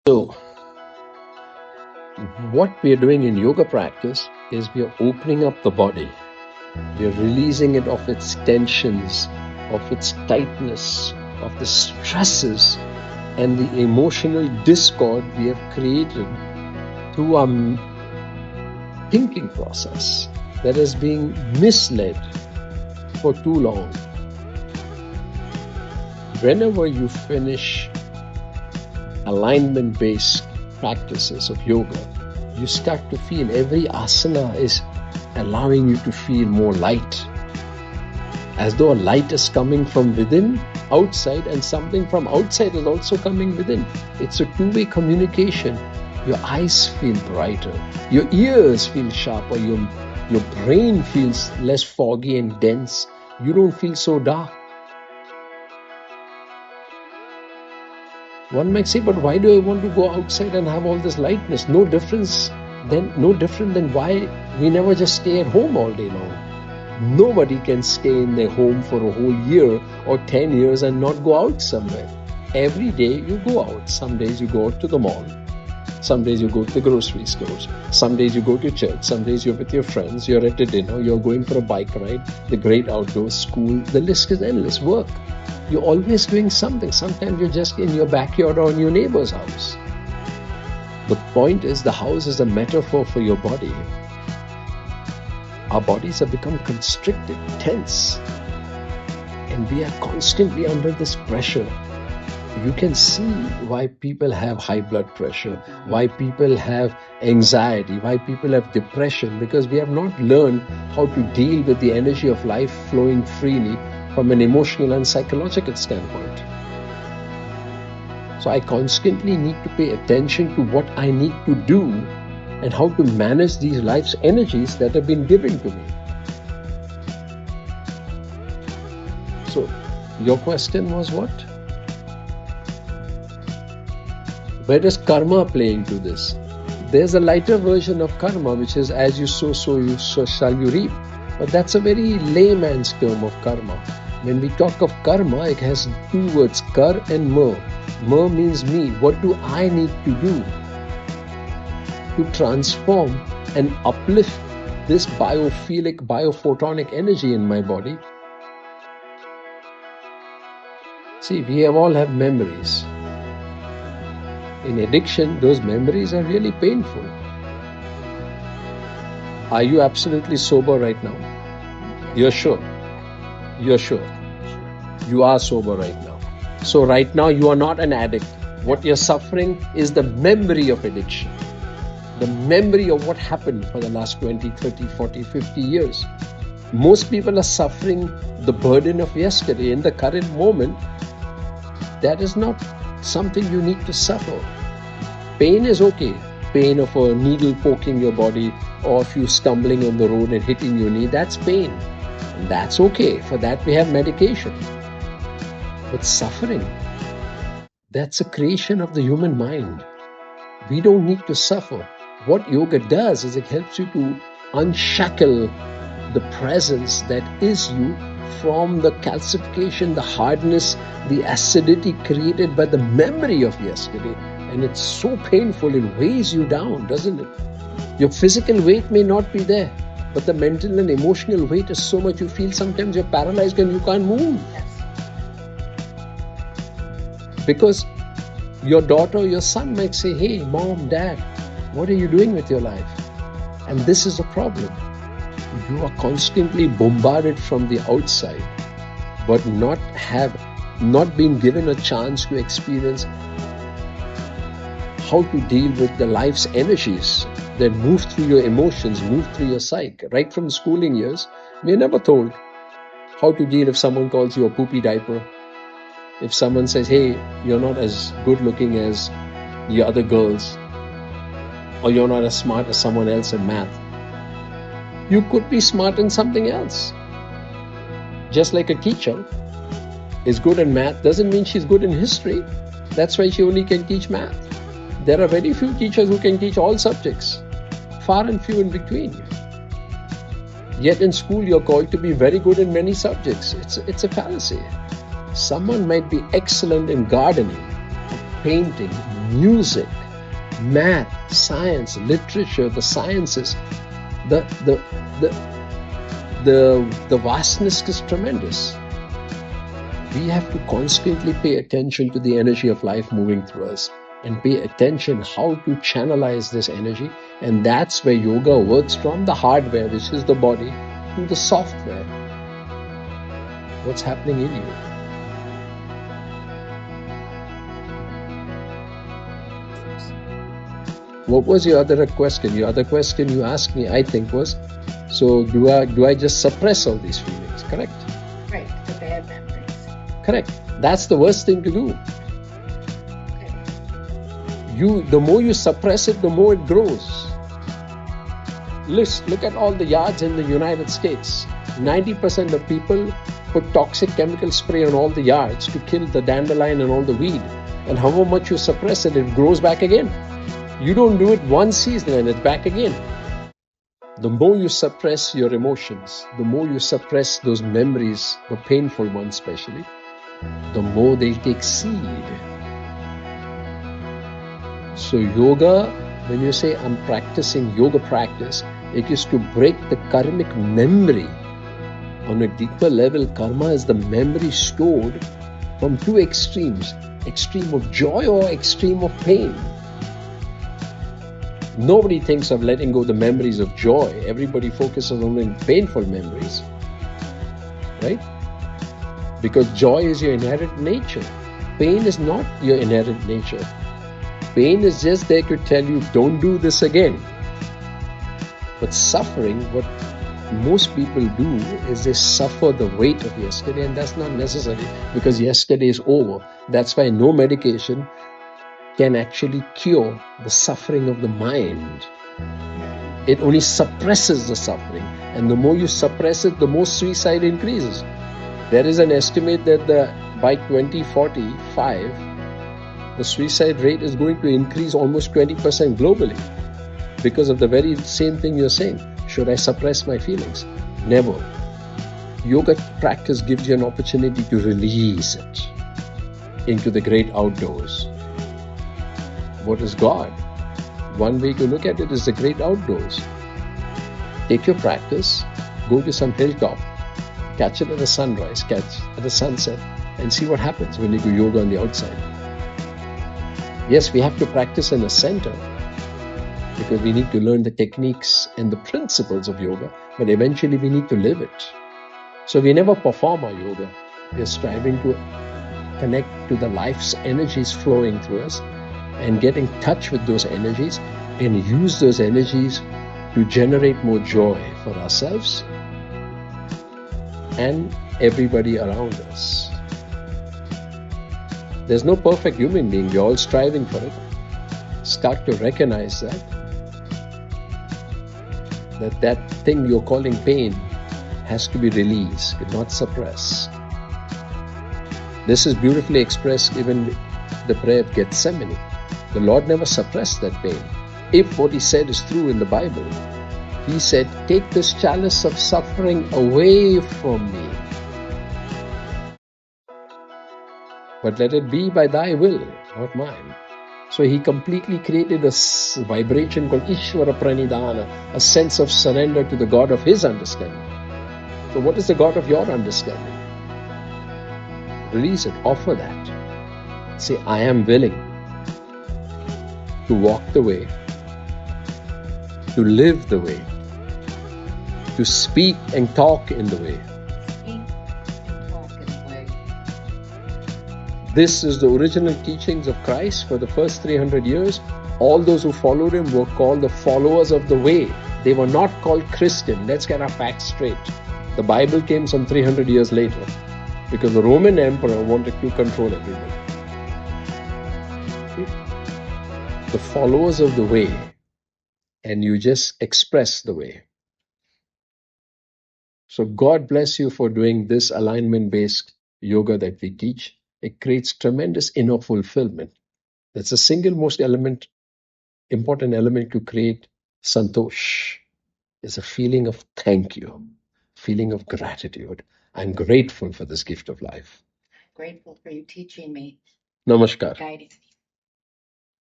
So, what we are doing in yoga practice is we are opening up the body. We are releasing it of its tensions, of its tightness, of the stresses and the emotional discord we have created through our thinking process that is being misled for too long. Whenever you finish alignment-based practices of yoga, you start to feel every asana is allowing you to feel more light, as though a light is coming from within, outside, and something from outside is also coming within. It's a two-way communication. Your eyes feel brighter, your ears feel sharper, your brain feels less foggy and dense. You don't feel so dark. One might say, but why do I want to go outside and have all this lightness? No different than why we never just stay at home all day long. Nobody can stay in their home for a whole year or 10 years and not go out somewhere. Every day you go out. Some days you go out to the mall. Some days you go to the grocery stores. Some days you go to church. Some days you're with your friends. You're at a dinner. You're going for a bike ride. The great outdoors, school. The list is endless. Work. You're always doing something. Sometimes you're just in your backyard or in your neighbor's house. The point is, the house is a metaphor for your body. Our bodies have become constricted, tense, and we are constantly under this pressure. You can see why people have high blood pressure, why people have anxiety, why people have depression, because we have not learned how to deal with the energy of life flowing freely from an emotional and psychological standpoint. So I constantly need to pay attention to what I need to do and how to manage these life's energies that have been given to me. So your question was what? Where does karma play into this? There's a lighter version of karma, which is as you sow, so shall you reap. But that's a very layman's term of karma. When we talk of karma, it has two words, kar and ma. Ma means me. What do I need to do to transform and uplift this biophilic, biophotonic energy in my body? See, we all have memories. In addiction, those memories are really painful. Are you absolutely sober right now? You're sure? You're sure? You are sober right now. So right now you are not an addict. What you're suffering is the memory of addiction. The memory of what happened for the last 20, 30, 40, 50 years. Most people are suffering the burden of yesterday in the current moment. That is not something you need to suffer. Pain is okay. Pain of a needle poking your body, or if you stumbling on the road and hitting your knee, that's pain. And that's okay. For that we have medication. But suffering, that's a creation of the human mind. We don't need to suffer. What yoga does is it helps you to unshackle the presence that is you from the calcification, the hardness, the acidity created by the memory of yesterday. And it's so painful, it weighs you down, doesn't it? Your physical weight may not be there, but the mental and emotional weight is so much you feel sometimes you're paralyzed and you can't move. Because your daughter or your son might say, hey, mom, dad, what are you doing with your life? And this is a problem. You are constantly bombarded from the outside, but not being given a chance to experience how to deal with the life's energies that move through your emotions, move through your psyche. Right from schooling years, we are never told how to deal if someone calls you a poopy diaper. If someone says, hey, you're not as good looking as the other girls, or you're not as smart as someone else in math. You could be smart in something else. Just like a teacher is good in math doesn't mean she's good in history. That's why she only can teach math. There are very few teachers who can teach all subjects, far and few in between. Yet in school you're called to be very good in many subjects. It's a fallacy. Someone might be excellent in gardening, painting, music, math, science, literature, the sciences, the vastness is tremendous. We have to constantly pay attention to the energy of life moving through us and pay attention how to channelize this energy. And that's where yoga works from the hardware, which is the body, to the software. What's happening in you? What was your other question? Your other question you asked me, I think, was, so do I just suppress all these feelings? Correct? Right, the bad memories. Correct. That's the worst thing to do. The more you suppress it, the more it grows. Look at all the yards in the United States. 90% of people put toxic chemical spray on all the yards to kill the dandelion and all the weed. And however much you suppress it, it grows back again. You don't do it one season and it's back again. The more you suppress your emotions, the more you suppress those memories, the painful ones especially, the more they take seed. So yoga, when you say I'm practicing yoga practice, it is to break the karmic memory. On a deeper level, karma is the memory stored from two extremes, extreme of joy or extreme of pain. Nobody thinks of letting go the memories of joy. Everybody focuses on the painful memories, right? Because joy is your inherent nature. Pain is not your inherent nature. Pain is just there to tell you, don't do this again. But suffering, what most people do is they suffer the weight of yesterday, and that's not necessary because yesterday is over. That's why no medication can actually cure the suffering of the mind. It only suppresses the suffering, and the more you suppress it, the more suicide increases. There is an estimate that by 2045, the suicide rate is going to increase almost 20% globally because of the very same thing you're saying. Should I suppress my feelings? Never. Yoga practice gives you an opportunity to release it into the great outdoors. What is God? One way to look at it is the great outdoors. Take your practice, go to some hilltop, catch it at a sunrise, catch at a sunset, and see what happens when you do yoga on the outside. Yes, we have to practice in a center because we need to learn the techniques and the principles of yoga, but eventually we need to live it. So we never perform our yoga. We're striving to connect to the life's energies flowing through us and get in touch with those energies and use those energies to generate more joy for ourselves and everybody around us. There's no perfect human being. We're all striving for it. Start to recognize that thing you're calling pain has to be released, not suppressed. This is beautifully expressed even in the prayer of Gethsemane. The Lord never suppressed that pain. If what he said is true in the Bible, he said, take this chalice of suffering away from me. But let it be by thy will, not mine. So he completely created a vibration called Ishvara Pranidhana, a sense of surrender to the God of his understanding. So what is the God of your understanding? Release it, offer that. Say, I am willing to walk the way, to live the way, to speak and talk in the way. This is the original teachings of Christ for the first 300 years. All those who followed him were called the followers of the way. They were not called Christian. Let's get our facts straight. The Bible came some 300 years later because the Roman emperor wanted to control everybody. The followers of the way, and you just express the way. So God bless you for doing this alignment-based yoga that we teach. It creates tremendous inner fulfillment. That's the single most important element to create Santosh. Is a feeling of thank you, feeling of gratitude. I'm grateful for this gift of life. Grateful for you teaching me. Namaskar. Guiding me.